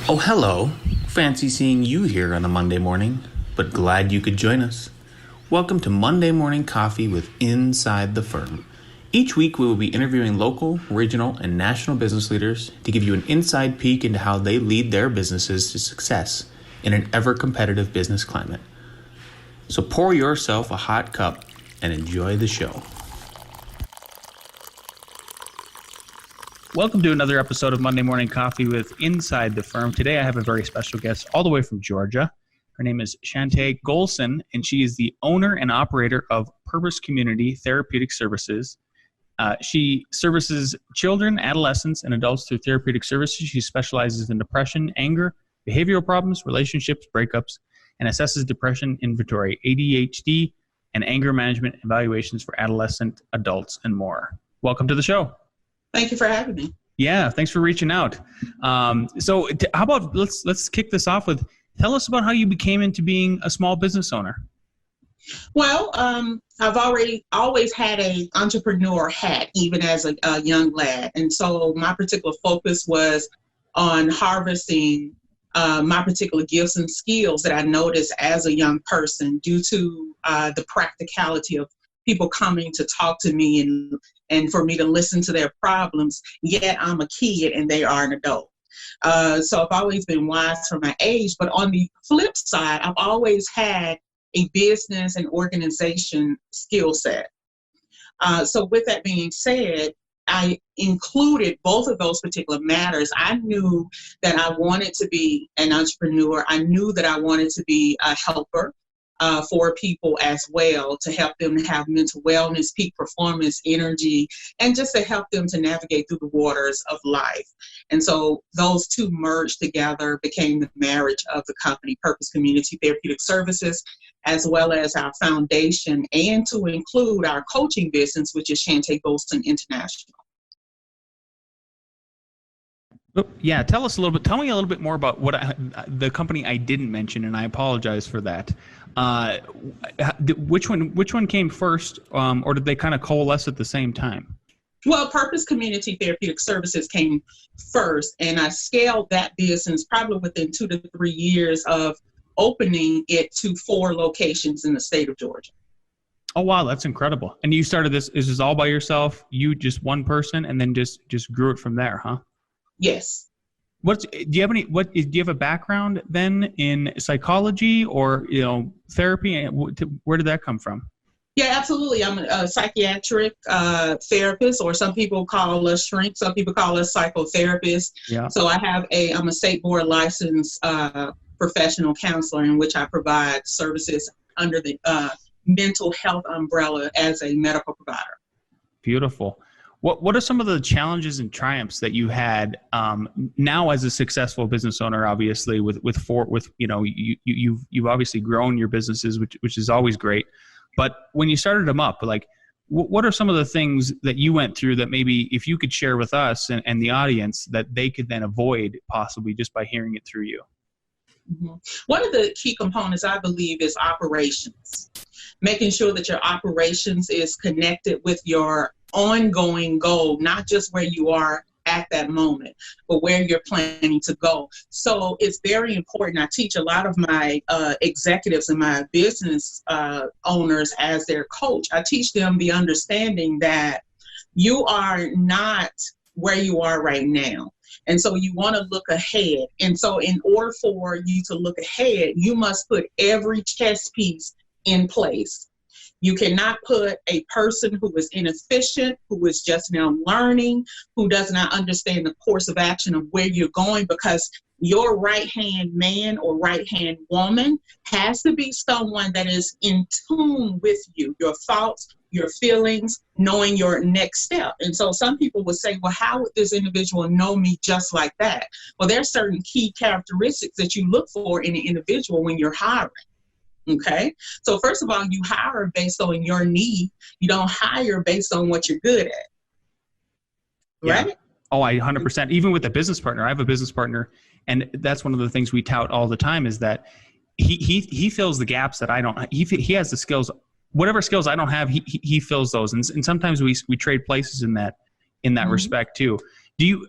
Oh, hello. Fancy seeing you here on a Monday morning, but glad you could join us. Welcome to Monday Morning Coffee with Inside the Firm. Each week we will be interviewing local, regional, and national business leaders to give you an inside peek into how they lead their businesses to success in an ever-competitive business climate. So pour yourself a hot cup and enjoy the show. Welcome to another episode of Monday Morning Coffee with Inside the Firm. Today I have a very special guest all the way from Georgia. Her name is Chantay Golson, and she is the owner and operator of Purpose Community Therapeutic Services. She services children, adolescents, and adults through therapeutic services. She specializes in depression, anger, behavioral problems, relationships, breakups, and assesses depression inventory, ADHD, and anger management evaluations for adolescent, adults, and more. Welcome to the show. Thank you for having me. Yeah, thanks for reaching out. How about let's kick this off with, tell us about how you became into being a small business owner. Well, I've always had an entrepreneur hat, even as a young lad. And so my particular focus was on harvesting my particular gifts and skills that I noticed as a young person due to the practicality of people coming to talk to me and for me to listen to their problems, yet I'm a kid and they are an adult. So I've always been wise for my age, but on the flip side, I've always had a business and organization skill set. So with that being said, I included both of those particular matters. I knew that I wanted to be an entrepreneur. I knew that I wanted to be a helper for people as well, to help them to have mental wellness, peak performance, energy, and just to help them to navigate through the waters of life. And so those two merged together, became the marriage of the company, Purpose Community Therapeutic Services, as well as our foundation, and to include our coaching business, which is Chantay Golson International. Yeah, tell me a little bit more about the company I didn't mention, and I apologize for that. Which one came first, or did they kind of coalesce at the same time? Well, Purpose Community Therapeutic Services came first, and I scaled that business probably within 2 to 3 years of opening it to 4 locations in the state of Georgia. Oh, wow, that's incredible. And you started this, is this all by yourself? You just one person, and then just grew it from there, huh? Yes. Do you have a background then in psychology or, therapy? Where did that come from? Yeah, absolutely. I'm a psychiatric therapist, or some people call us shrink. Some people call us psychotherapists. Yeah. So I'm a state board licensed professional counselor, in which I provide services under the mental health umbrella as a medical provider. Beautiful. What are some of the challenges and triumphs that you had now as a successful business owner? Obviously, you've obviously grown your businesses, which is always great. But when you started them up, like what are some of the things that you went through that maybe if you could share with us and the audience that they could then avoid possibly just by hearing it through you? Mm-hmm. One of the key components, I believe, is operations. Making sure that your operations is connected with your ongoing goal, not just where you are at that moment, but where you're planning to go. So it's very important. I teach a lot of my executives and my business owners as their coach. I teach them the understanding that you are not where you are right now. And so you want to look ahead. And so in order for you to look ahead, you must put every chess piece in place. You cannot put a person who is inefficient, who is just now learning, who does not understand the course of action of where you're going, because your right-hand man or right-hand woman has to be someone that is in tune with you, your thoughts, your feelings, knowing your next step. And so some people would say, well, how would this individual know me just like that? Well, there are certain key characteristics that you look for in an individual when you're hiring. Okay. So first of all, you hire based on your need. You don't hire based on what you're good at. Right? Yeah. Oh, 100%. Even with a business partner, I have a business partner, and that's one of the things we tout all the time is that he fills the gaps that I don't. He has the skills, whatever skills I don't have, he fills those, and sometimes we trade places in that respect too. Do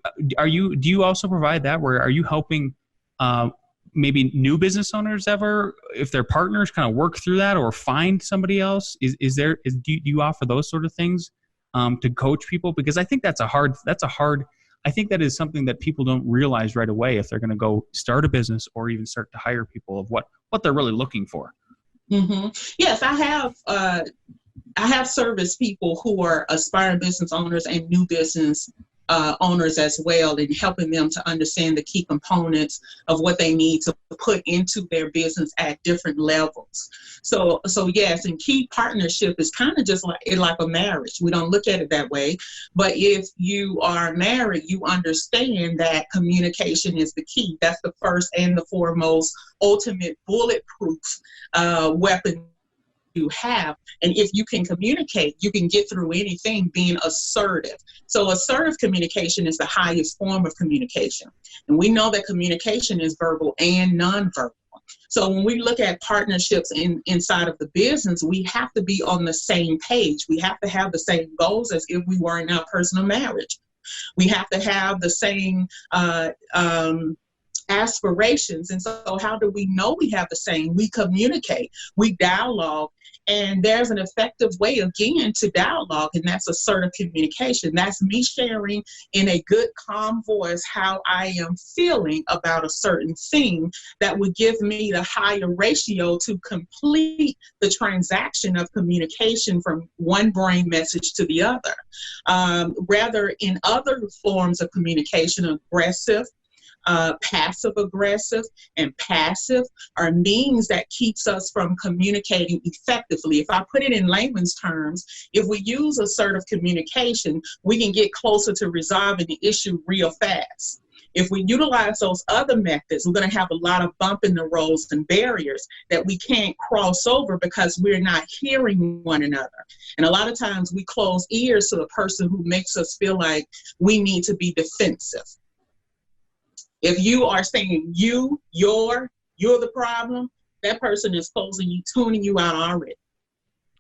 you also provide that, where are you helping maybe new business owners ever, if their partners, kind of work through that or find somebody else? Do you offer those sort of things to coach people? Because I think I think that is something that people don't realize right away if they're going to go start a business or even start to hire people, of what they're really looking for. Mm-hmm. Yes, I have serviced people who are aspiring business owners and new business owners as well, and helping them to understand the key components of what they need to put into their business at different levels. So yes, and key partnership is kind of just like a marriage. We don't look at it that way, but if you are married, you understand that communication is the key. That's the first and the foremost ultimate bulletproof weapon you have. And if you can communicate, you can get through anything. Being assertive. So assertive communication is the highest form of communication. And we know that communication is verbal and nonverbal. So when we look at partnerships inside of the business, we have to be on the same page. We have to have the same goals as if we were in our personal marriage. We have to have the same aspirations. And so how do we know we have the same? We communicate, we dialogue, and there's an effective way, again, to dialogue, and that's assertive communication. That's me sharing in a good, calm voice how I am feeling about a certain thing that would give me the higher ratio to complete the transaction of communication from one brain message to the other. Rather, in other forms of communication, aggressive, passive aggressive, and passive are means that keeps us from communicating effectively. If I put it in layman's terms, if we use assertive communication, we can get closer to resolving the issue real fast. If we utilize those other methods, we're going to have a lot of bump in the roads and barriers that we can't cross over because we're not hearing one another. And a lot of times we close ears to the person who makes us feel like we need to be defensive. If you are saying you're the problem, that person is closing you, tuning you out already.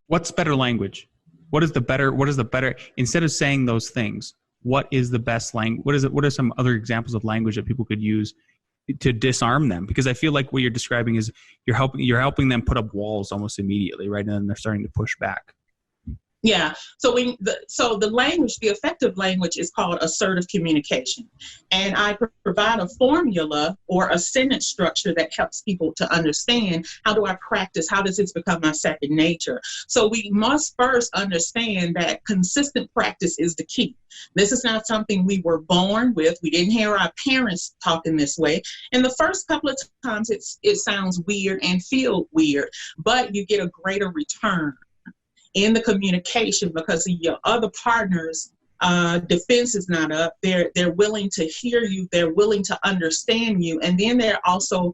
What's better language? What is the better, instead of saying those things, what is the best language? What are some other examples of language that people could use to disarm them? Because I feel like what you're describing is you're helping them put up walls almost immediately, right? And then they're starting to push back. Yeah. So the language, the effective language is called assertive communication. And I provide a formula or a sentence structure that helps people to understand, how do I practice? How does this become my second nature? So we must first understand that consistent practice is the key. This is not something we were born with. We didn't hear our parents talking this way. And the first couple of times it sounds weird and feel weird, but you get a greater return in the communication because your other partner's defense is not up. They're willing to hear you. They're willing to understand you. And then they're also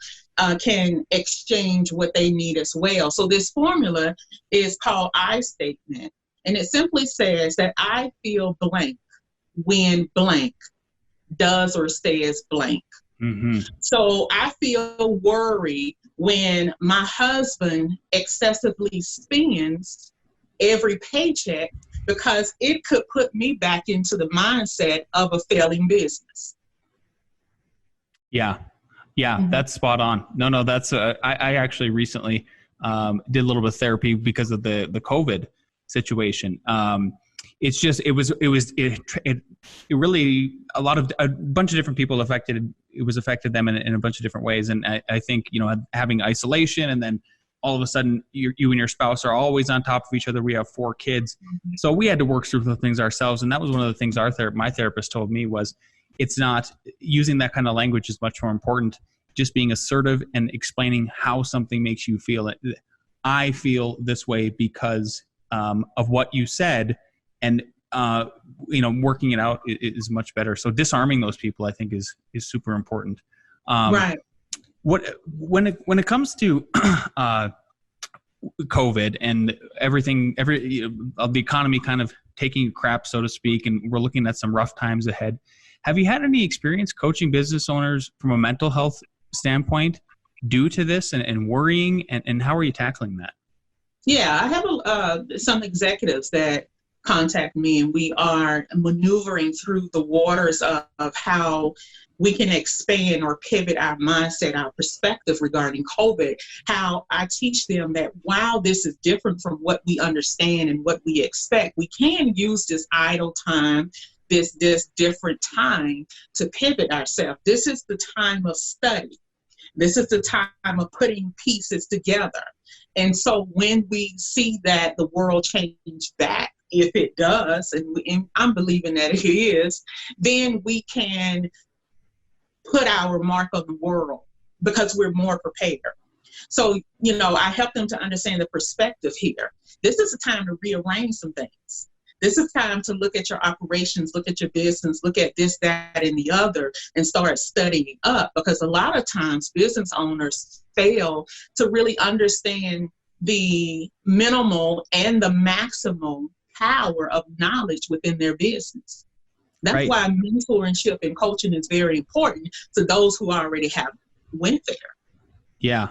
can exchange what they need as well. So this formula is called I statement. And it simply says that I feel blank when blank does or says blank. Mm-hmm. So I feel worried when my husband excessively spends every paycheck because it could put me back into the mindset of a failing business. Yeah, mm-hmm. That's spot on. No, that's I actually recently did a little bit of therapy because of the COVID situation. It's just it really a bunch of different people affected them in a bunch of different ways, and I think having isolation and then all of a sudden you and your spouse are always on top of each other. We have 4 kids. Mm-hmm. So we had to work through the things ourselves. And that was one of the things my therapist told me was it's not using that kind of language is much more important. Just being assertive and explaining how something makes you feel. I feel this way because of what you said, and working it out is much better. So disarming those people, I think, is super important. Right. When it comes to COVID and everything, the economy kind of taking a crap, so to speak, and we're looking at some rough times ahead. Have you had any experience coaching business owners from a mental health standpoint due to this and worrying, and how are you tackling that? Yeah, I have some executives that contact me, and we are maneuvering through the waters of how we can expand or pivot our mindset, our perspective regarding COVID, how I teach them that while this is different from what we understand and what we expect, we can use this idle time, this different time to pivot ourselves. This is the time of study. This is the time of putting pieces together. And so when we see that the world changed back, if it does, and I'm believing that it is, then we can put our mark on the world because we're more prepared. So, I help them to understand the perspective here. This is a time to rearrange some things. This is time to look at your operations, look at your business, look at this, that, and the other, and start studying up, because a lot of times business owners fail to really understand the minimal and the maximum power of knowledge within their business. That's Right. why mentorship and coaching is very important to those who already have went there. Yeah.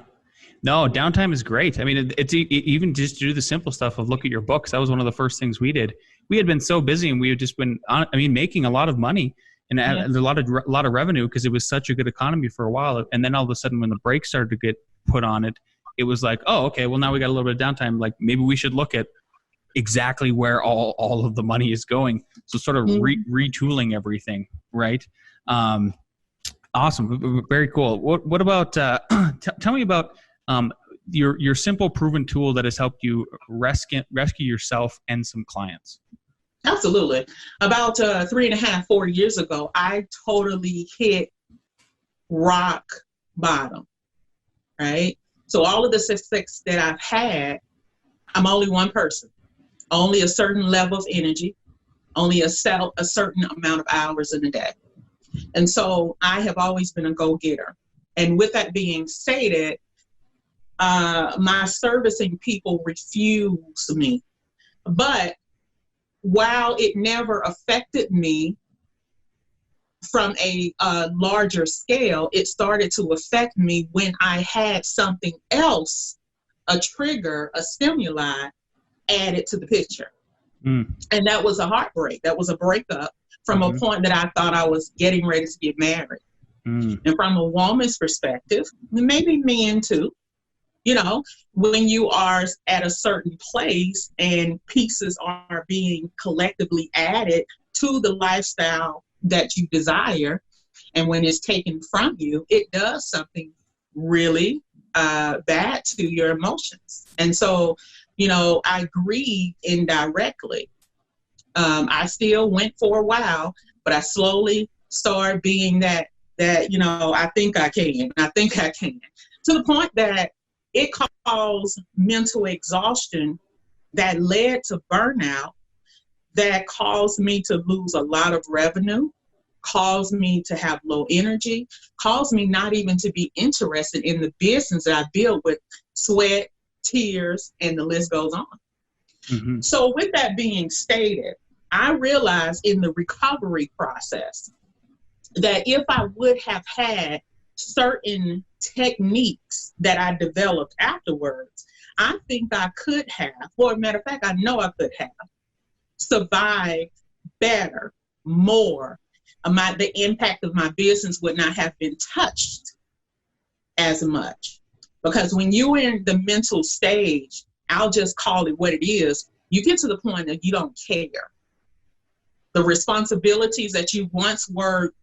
No, downtime is great. I mean, it's even just to do the simple stuff of look at your books. That was one of the first things we did. We had been so busy, and we had just been, making a lot of money and a lot of revenue because it was such a good economy for a while. And then all of a sudden, when the brakes started to get put on it, it was like, oh, okay, well, now we got a little bit of downtime. Like maybe we should look at exactly where all of the money is going. So sort of retooling everything, right? Awesome. Very cool. What about, tell me about your simple proven tool that has helped you rescue yourself and some clients. Absolutely. About 3.5, 4 years ago, I totally hit rock bottom, right? So all of the success that I've had, I'm only one person, only a certain level of energy, only a certain amount of hours in a day. And so I have always been a go-getter. And with that being stated, my servicing people refuse me. But while it never affected me from a larger scale, it started to affect me when I had something else, a trigger, a stimuli added to the picture. And that was a heartbreak. That was a breakup from a point that I thought I was getting ready to get married. And from a woman's perspective, maybe men too, when you are at a certain place and pieces are being collectively added to the lifestyle that you desire, and when it's taken from you, it does something really bad to your emotions. And so, I grieved indirectly. I still went for a while, but I slowly started being that, I think I can, to the point that it caused mental exhaustion that led to burnout, that caused me to lose a lot of revenue, caused me to have low energy, caused me not even to be interested in the business that I built with sweat, tears, and the list goes on. So with that being stated, I realized in the recovery process that if I would have had certain techniques that I developed afterwards, I think I could have, or a matter of fact, I know I could have survived better, more. The impact of my business would not have been touched as much. Because when you're in the mental stage, I'll just call it what it is, you get to the point that you don't care. The responsibilities that you once were,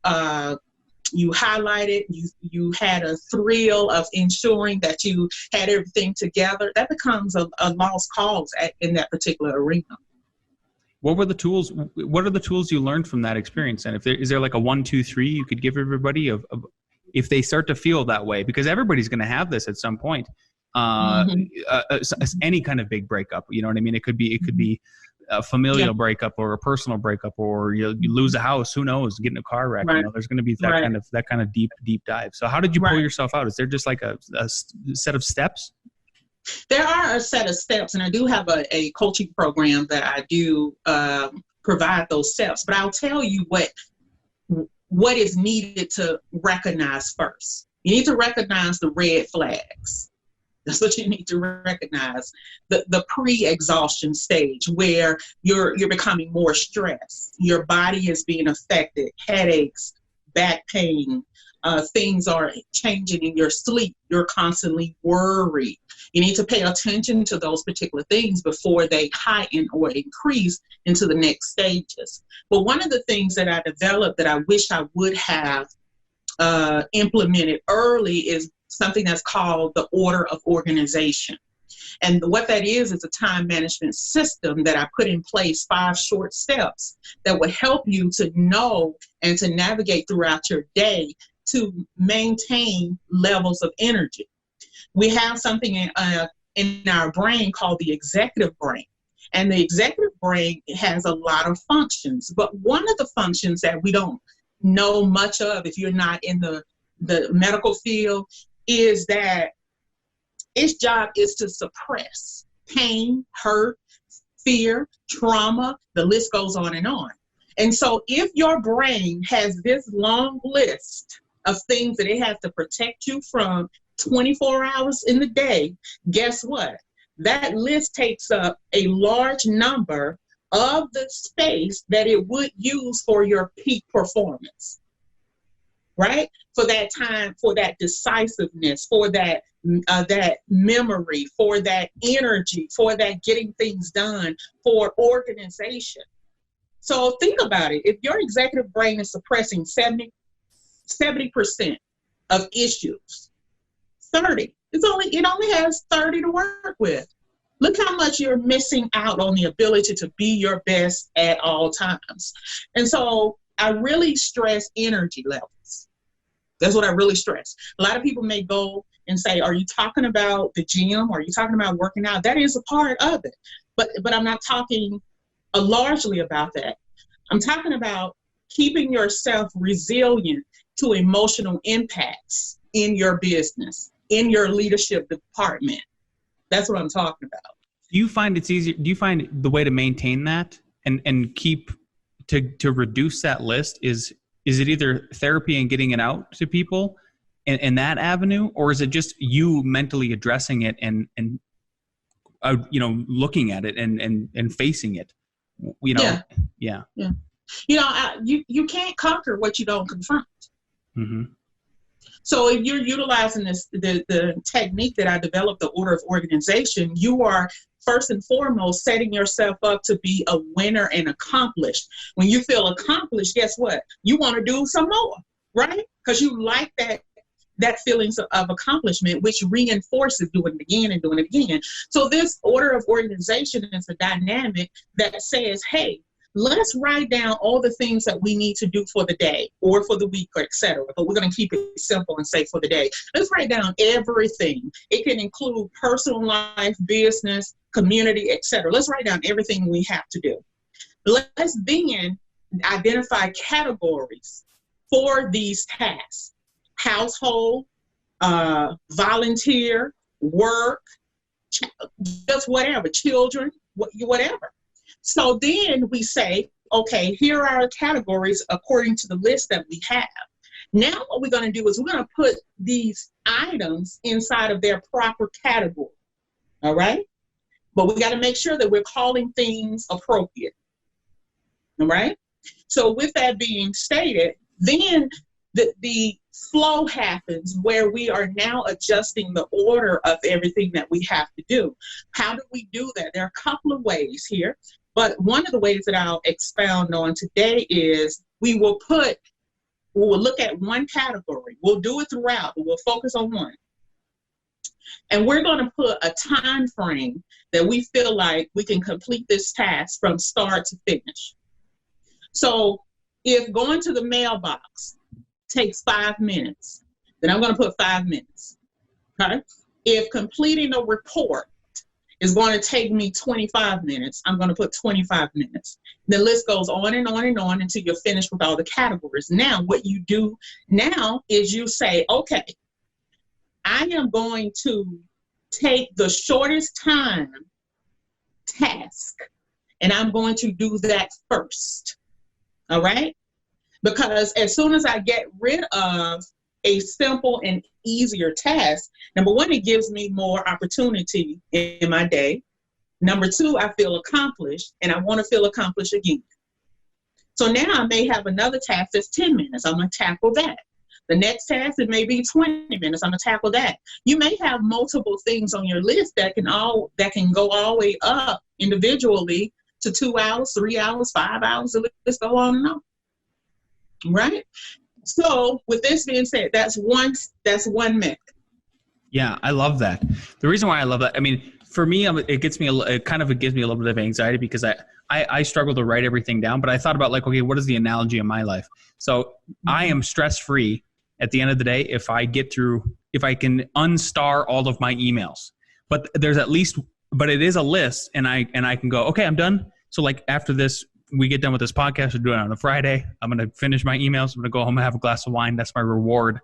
you highlighted, you had a thrill of ensuring that you had everything together, that becomes a lost cause in that particular arena. What were the tools? What are the tools you learned from that experience? And is there like a 1, 2, 3 you could give everybody of if they start to feel that way? Because everybody's going to have this at some point. Any kind of big breakup, you know what I mean? It could be a familial breakup or a personal breakup, or you lose a house. Who knows? Get in a car wreck. Right. There's going to be that kind of deep dive. So how did you pull yourself out? Is there just like a set of steps? There are a set of steps, and I do have a coaching program that I do provide those steps. But I'll tell you what is needed to recognize first. You need to recognize the red flags. That's what you need to recognize. The pre-exhaustion stage, where you're becoming more stressed. Your body is being affected, headaches, back pain, things are changing in your sleep. You're constantly worried. You need to pay attention to those particular things before they heighten or increase into the next stages. But one of the things that I developed that I wish I would have implemented early is something that's called the order of organization. And what that is a time management system that I put in place, 5 short steps that will help you to know and to navigate throughout your day to maintain levels of energy. We have something in our brain called the executive brain. And the executive brain has a lot of functions. But one of the functions that we don't know much of, if you're not in the medical field, is that its job is to suppress pain, hurt, fear, trauma. The list goes on and on. And so if your brain has this long list of things that it has to protect you from 24 hours in the day, guess what? That list takes up a large number of the space that it would use for your peak performance, right? For that time, for that decisiveness, for that memory, for that energy, for that getting things done, for organization. So think about it. If your executive brain is suppressing 70% of issues, 30, it only has 30 to work with. Look how much you're missing out on the ability to be your best at all times. And so I really stress energy levels. That's what I really stress. A lot of people may go and say, are you talking about the gym? Are you talking about working out? That is a part of it. But I'm not talking largely about that. I'm talking about keeping yourself resilient to emotional impacts in your business, in your leadership department. That's what I'm talking about. Do you find it's easier? Do you find the way to maintain that and keep to reduce that list is it either therapy and getting it out to people in that avenue, or is it just you mentally addressing it and looking at it and facing it? Yeah. You can't conquer what you don't confront. Mm-hmm. So if you're utilizing the technique that I developed, the order of organization, you are first and foremost setting yourself up to be a winner and accomplished. When you feel accomplished, guess what? You want to do some more, right? Because you like that feelings of accomplishment, which reinforces doing it again and doing it again. So this order of organization is a dynamic that says, hey, let's write down all the things that we need to do for the day or for the week or et cetera. But we're going to keep it simple and say for the day. Let's write down everything. It can include personal life, business, community, et cetera. Let's write down everything we have to do. Let's then identify categories for these tasks. Household, volunteer, work, just whatever, children, whatever. So then we say, okay, here are our categories according to the list that we have. Now what we're going to do is we're going to put these items inside of their proper category, all right? But we got to make sure that we're calling things appropriate, all right? So with that being stated, then the flow happens where we are now adjusting the order of everything that we have to do. How do we do that? There are a couple of ways here. But one of the ways that I'll expound on today is we will look at one category. We'll do it throughout, but we'll focus on one. And we're going to put a time frame that we feel like we can complete this task from start to finish. So if going to the mailbox takes 5 minutes, then I'm going to put 5 minutes. Okay? If completing a report is going to take me 25 minutes, I'm going to put 25 minutes. The list goes on and on and on until you're finished with all the categories. Now, what you do now is you say, okay, I am going to take the shortest time task, and I'm going to do that first. All right? Because as soon as I get rid of a simple and easier task, number one, it gives me more opportunity in my day. Number two, I feel accomplished, and I want to feel accomplished again. So now I may have another task that's 10 minutes. I'm going to tackle that. The next task, it may be 20 minutes. I'm going to tackle that. You may have multiple things on your list that can go all the way up individually to 2 hours, 3 hours, 5 hours. The list go on and on. Right? So with this being said, that's one method. Yeah, I love that. The reason why I love that, I mean, for me, it gives me a little bit of anxiety because I struggle to write everything down, but I thought about like, okay, what is the analogy of my life? So I am stress-free at the end of the day if I can unstar all of my emails. But it is a list, and I can go, okay, I'm done. So like after this, we get done with this podcast, we're doing it on a Friday. I'm going to finish my emails. I'm going to go home and have a glass of wine. That's my reward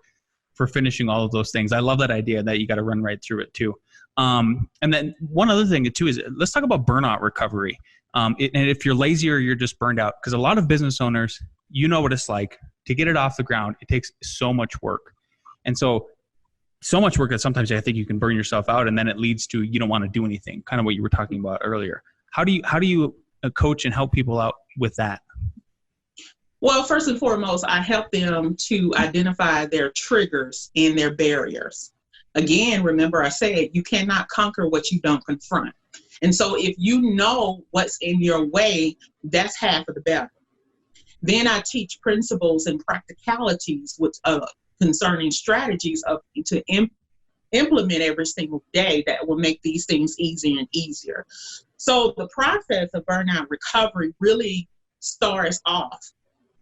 for finishing all of those things. I love that idea that you got to run right through it too. And then one other thing too is let's talk about burnout recovery. And if you're lazy or you're just burned out, because a lot of business owners, you know what it's like to get it off the ground. It takes so much work. And so much work that sometimes I think you can burn yourself out, and then it leads to you don't want to do anything, kind of what you were talking about earlier. How do you coach and help people out with that? Well, first and foremost, I help them to identify their triggers and their barriers. Again, remember I said you cannot conquer what you don't confront. And so if you know what's in your way, that's half of the battle. Then I teach principles and practicalities concerning strategies to implement every single day that will make these things easier and easier. So the process of burnout recovery really starts off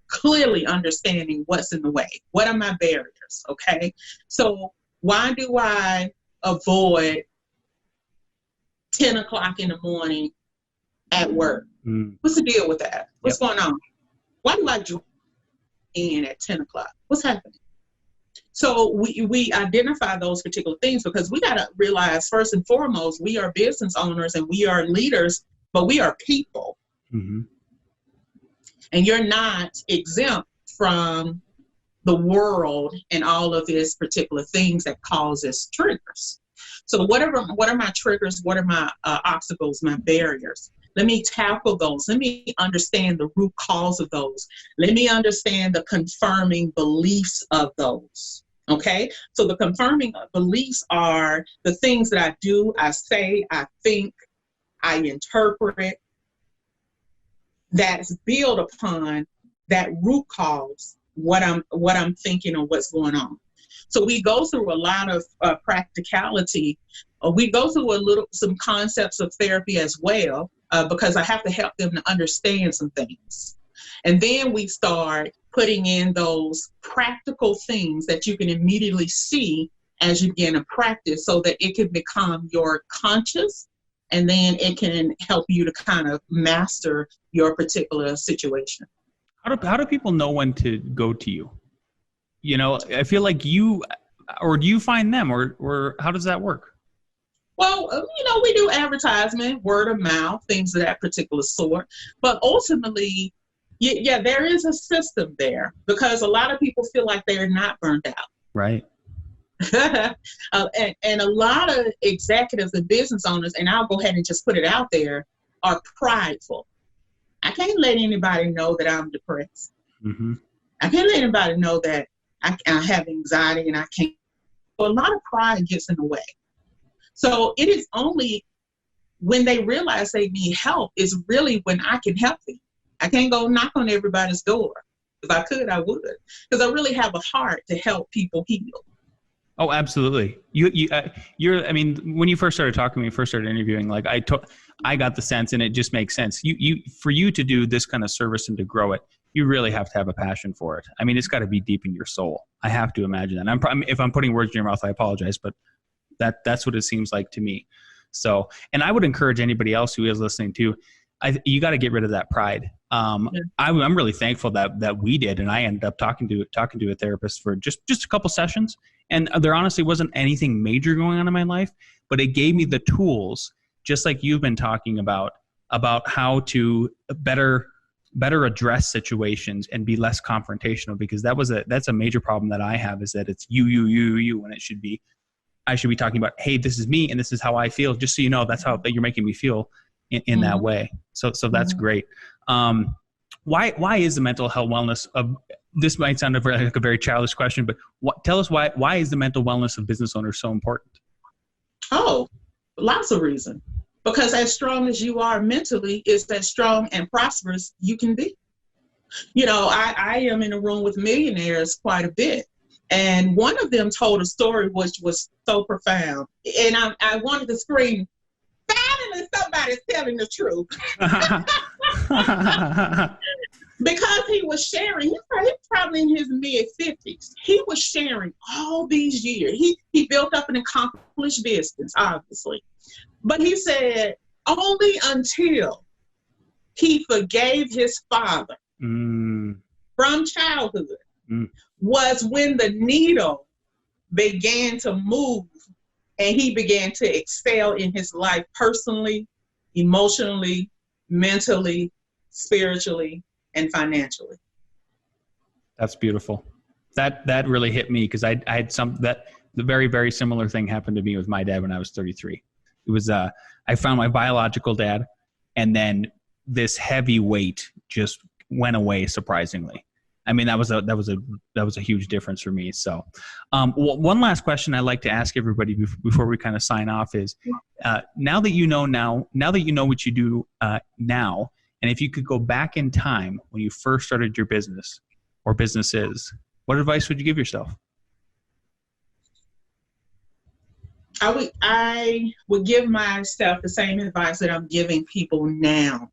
clearly understanding what's in the way. What are my barriers? Okay. So why do I avoid 10 o'clock in the morning at work? What's the deal with that? What's going on? Why do I drive in at 10 o'clock? What's happening? So we identify those particular things because we got to realize first and foremost, we are business owners and we are leaders, but we are people. Mm-hmm. And you're not exempt from the world and all of its particular things that causes triggers. So what are my triggers? What are my obstacles, my barriers? Let me tackle those. Let me understand the root cause of those. Let me understand the confirming beliefs of those. Okay? So the confirming beliefs are the things that I do, I say, I think, I interpret, that's built upon that root cause, what I'm thinking or what's going on. So we go through a lot of practicality. We go through some concepts of therapy as well, because I have to help them to understand some things. And then we start putting in those practical things that you can immediately see as you begin to practice so that it can become your conscious, and then it can help you to kind of master your particular situation. How do people know when to go to you? You know, I feel like do you find them, or how does that work? Well, we do advertisement, word of mouth, things of that particular sort. But ultimately, yeah, there is a system there because a lot of people feel like they're not burned out. Right. And a lot of executives and business owners, and I'll go ahead and just put it out there, are prideful. I can't let anybody know that I'm depressed. Mm-hmm. I can't let anybody know that I have anxiety and I can't. So a lot of pride gets in the way. So it is only when they realize they need help is really when I can help them. I can't go knock on everybody's door. If I could, I would, because I really have a heart to help people heal. Oh, absolutely. I mean, when you first started talking, when you first started interviewing, like I got the sense, and it just makes sense. For you to do this kind of service and to grow it, you really have to have a passion for it. I mean, it's got to be deep in your soul. I have to imagine that. If I'm putting words in your mouth, I apologize, but that's what it seems like to me. So, and I would encourage anybody else who is listening to, you got to get rid of that pride. I'm really thankful that we did, and I ended up talking to a therapist for just a couple sessions. And there honestly wasn't anything major going on in my life, but it gave me the tools, just like you've been talking about how to better better address situations and be less confrontational, because that's a major problem that I have, is that it's you when I should be talking about, hey, this is me and this is how I feel, just so you know, that's how that you're making me feel in that way. So that's great. Why is the mental health wellness of, this might sound like a very childish question, but tell us why is the mental wellness of business owners so important? Oh, lots of reasons. Because as strong as you are mentally is as strong and prosperous you can be. You know, I am in a room with millionaires quite a bit. And one of them told a story which was so profound. And I wanted to scream, finally somebody's telling the truth. Because he was sharing, he's probably in his mid-50s. He was sharing all these years. He built up an accomplished business, obviously. But he said, only until he forgave his father from childhood was when the needle began to move and he began to excel in his life personally, emotionally, mentally, spiritually, and financially. That's beautiful. That really hit me, because I had the very, very similar thing happened to me with my dad when I was 33. It was I found my biological dad, and then this heavy weight just went away surprisingly. I mean, that was a huge difference for me. So, one last question I like to ask everybody before we kind of sign off is, now that you know what you do now, and if you could go back in time when you first started your business or businesses, what advice would you give yourself? I would give myself the same advice that I'm giving people now.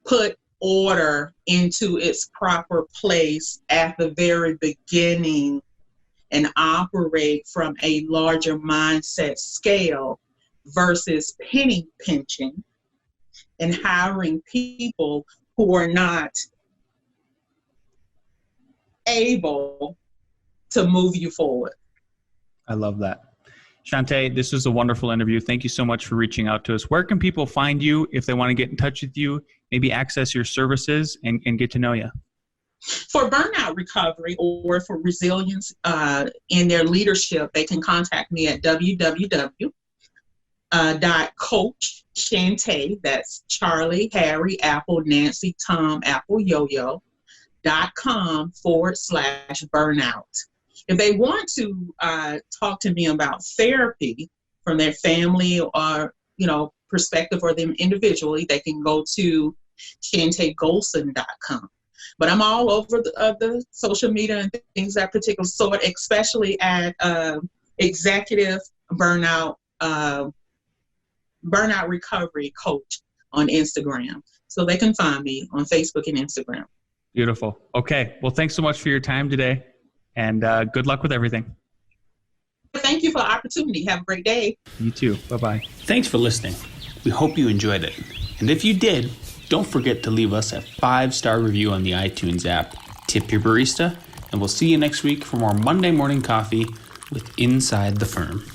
Put order into its proper place at the very beginning and operate from a larger mindset scale versus penny pinching and hiring people who are not able to move you forward. I love that. Chantay, this was a wonderful interview. Thank you so much for reaching out to us. Where can people find you if they want to get in touch with you, maybe access your services and get to know you? For burnout recovery or for resilience in their leadership, they can contact me at www.coachchantay, that's Charlie, Harry, Apple, Nancy, Tom, Apple, .com/burnout. If they want to talk to me about therapy from their family or, perspective, or them individually, they can go to chantaygolson.com. But I'm all over the social media and things that particular sort, especially at executive burnout recovery coach on Instagram. So they can find me on Facebook and Instagram. Beautiful. Okay. Well, thanks so much for your time today. And good luck with everything. Thank you for the opportunity. Have a great day. You too. Bye-bye. Thanks for listening. We hope you enjoyed it. And if you did, don't forget to leave us a 5-star review on the iTunes app. Tip your barista, and we'll see you next week for more Monday Morning Coffee with Inside the Firm.